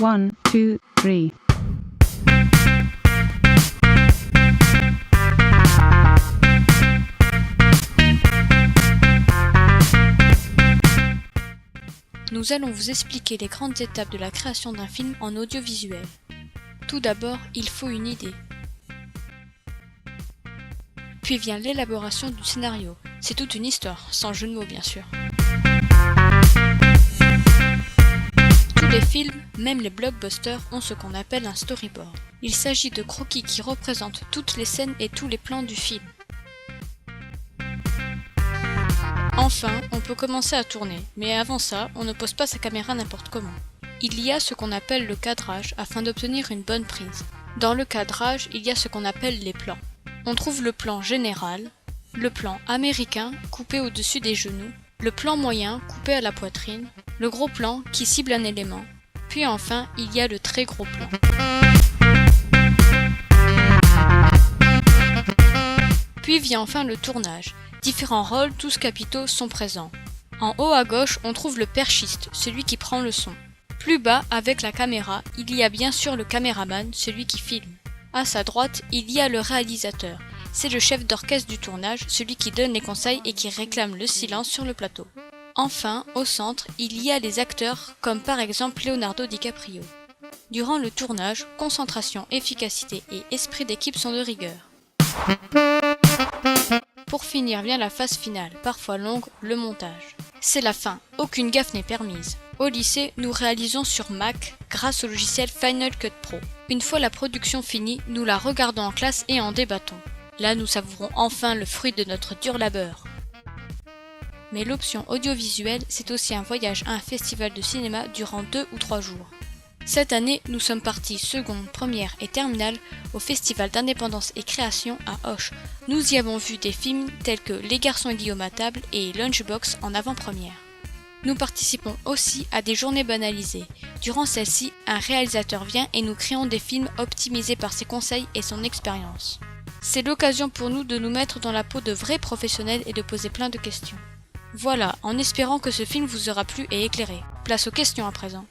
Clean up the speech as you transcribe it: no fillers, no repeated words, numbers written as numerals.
1, 2, 3. Nous allons vous expliquer les grandes étapes de la création d'un film en audiovisuel. Tout d'abord, il faut une idée. Puis vient l'élaboration du scénario. C'est toute une histoire, sans jeu de mots bien sûr. Tous les films, même les blockbusters, ont ce qu'on appelle un storyboard. Il s'agit de croquis qui représentent toutes les scènes et tous les plans du film. Enfin, on peut commencer à tourner, mais avant ça, on ne pose pas sa caméra n'importe comment. Il y a ce qu'on appelle le cadrage afin d'obtenir une bonne prise. Dans le cadrage, il y a ce qu'on appelle les plans. On trouve le plan général, le plan américain coupé au-dessus des genoux, le plan moyen coupé à la poitrine, le gros plan qui cible un élément, puis enfin il y a le très gros plan. Puis vient enfin le tournage. Différents rôles, tous capitaux, sont présents. En haut à gauche, on trouve le perchiste, celui qui prend le son. Plus bas, avec la caméra, il y a bien sûr le caméraman, celui qui filme. À sa droite, il y a le réalisateur. C'est le chef d'orchestre du tournage, celui qui donne les conseils et qui réclame le silence sur le plateau. Enfin, au centre, il y a les acteurs, comme par exemple Leonardo DiCaprio. Durant le tournage, concentration, efficacité et esprit d'équipe sont de rigueur. Pour finir vient la phase finale, parfois longue, le montage. C'est la fin, aucune gaffe n'est permise. Au lycée, nous réalisons sur Mac grâce au logiciel Final Cut Pro. Une fois la production finie, nous la regardons en classe et en débattons. Là, nous savourons enfin le fruit de notre dur labeur. Mais l'option audiovisuelle, c'est aussi un voyage à un festival de cinéma durant 2 ou 3 jours. Cette année, nous sommes partis seconde, première et terminale au Festival d'indépendance et création à Auch. Nous y avons vu des films tels que Les garçons et Guillaume à table et Lunchbox en avant-première. Nous participons aussi à des journées banalisées. Durant celles-ci, un réalisateur vient et nous créons des films optimisés par ses conseils et son expérience. C'est l'occasion pour nous de nous mettre dans la peau de vrais professionnels et de poser plein de questions. Voilà, en espérant que ce film vous aura plu et éclairé. Place aux questions à présent.